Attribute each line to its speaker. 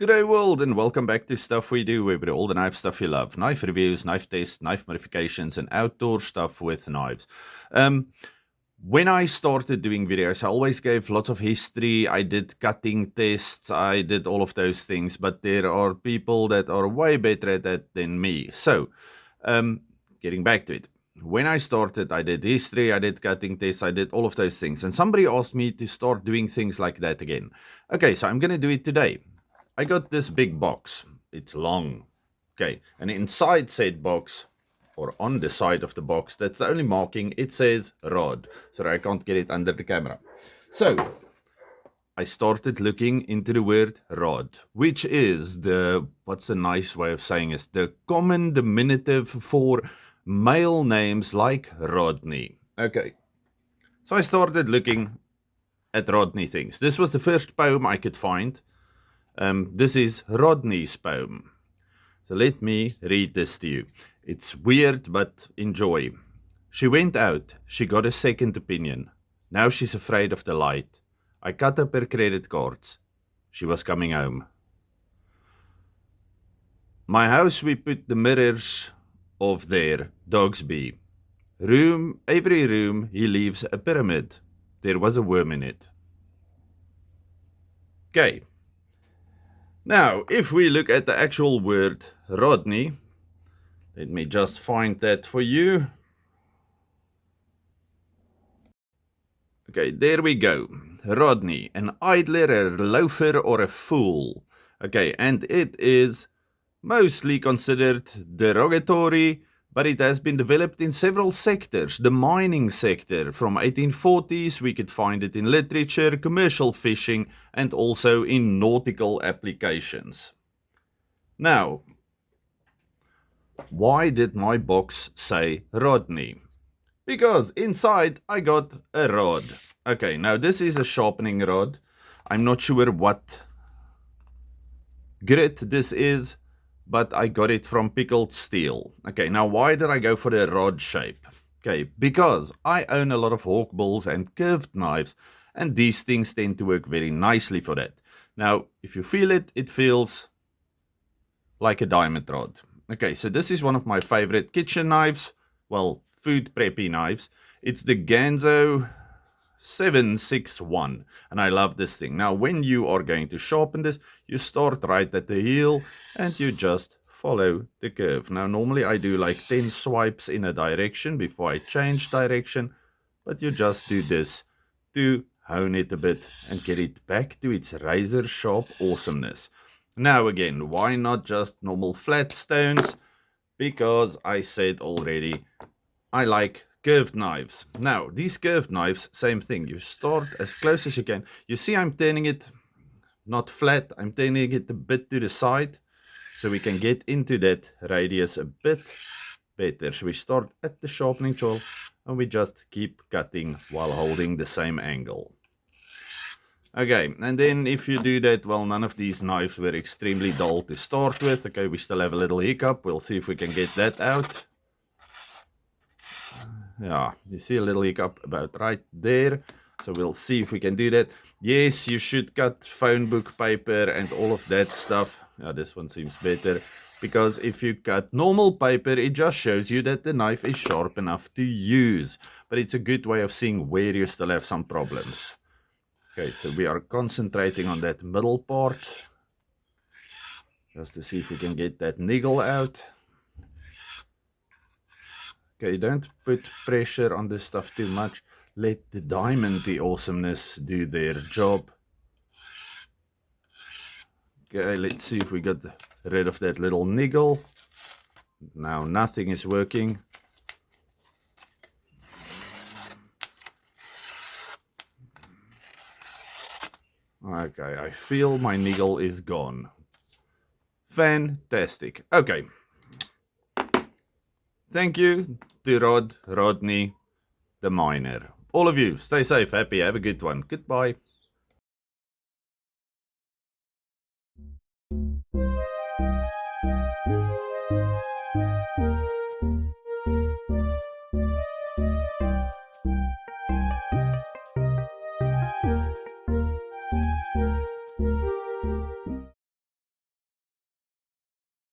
Speaker 1: G'day world and welcome back to Stuff We Do, where we do all the knife stuff you love. Knife reviews, knife tests, knife modifications, and outdoor stuff with knives. When I started doing videos, I always gave lots of history. I did cutting tests, I did all of those things, but there are people that are way better at that than me. So, getting back to it. When I started, I did history, I did cutting tests, I did all of those things. And somebody asked me to start doing things like that again. Okay, so I'm going to do it today. I got this big box. It's long. Okay, and inside said box, or on the side of the box, that's the only marking, it says rod. So I can't get it under the camera. So I started looking into the word rod, which is what's a nice way of saying it? The common diminutive for male names like Rodney. Okay, so I started looking at Rodney things. This was the first poem I could find. This is Rodney's poem. So let me read this to you. It's weird, but enjoy. She went out. She got a second opinion. Now she's afraid of the light. I cut up her credit cards. She was coming home. My house we put the mirrors of there, dogs be. Every room he leaves a pyramid. There was a worm in it. Okay. Now, if we look at the actual word Rodney, let me just find that for you. Okay, there we go. Rodney, an idler, a loafer, or a fool. Okay, and it is mostly considered derogatory, but it has been developed in several sectors. The mining sector, from 1840s, we could find it in literature, commercial fishing, and also in nautical applications. Now, why did my box say Rodney? Because inside I got a rod. Okay, now this is a sharpening rod. I'm not sure what grit this is, but I got it from Pickled Steel. Okay, now why did I go for the rod shape? Okay, because I own a lot of hawk balls and curved knives, and these things tend to work very nicely for that. Now, if you feel it, it feels like a diamond rod. Okay, so this is one of my favorite kitchen knives, well, food preppy knives. It's the Ganzo 761, and I love this thing. Now, when you are going to sharpen this, you start right at the heel and you just follow the curve. Now, normally I do like 10 swipes in a direction before I change direction, but you just do this to hone it a bit and get it back to its razor sharp awesomeness. Now again, why not just normal flat stones? Because I said already, I like curved knives. Now, these curved knives, same thing. You start as close as you can. You see I'm turning it not flat. I'm turning it a bit to the side so we can get into that radius a bit better. So we start at the sharpening tool and we just keep cutting while holding the same angle. Okay, and then if you do that, well, none of these knives were extremely dull to start with. Okay, we still have a little hiccup. We'll see if we can get that out. Yeah, you see a little hiccup about right there. So we'll see if we can do that. Yes, you should cut phone book paper and all of that stuff. Yeah, this one seems better. Because if you cut normal paper, it just shows you that the knife is sharp enough to use. But it's a good way of seeing where you still have some problems. Okay, so we are concentrating on that middle part. Just to see if we can get that niggle out. Okay, don't put pressure on this stuff too much. Let the diamond, the awesomeness, do their job. Okay, let's see if we got rid of that little niggle. Now nothing is working. Okay, I feel my niggle is gone. Fantastic. Okay. Thank you to Rodney, the miner. All of you, stay safe, happy, have a good one. Goodbye.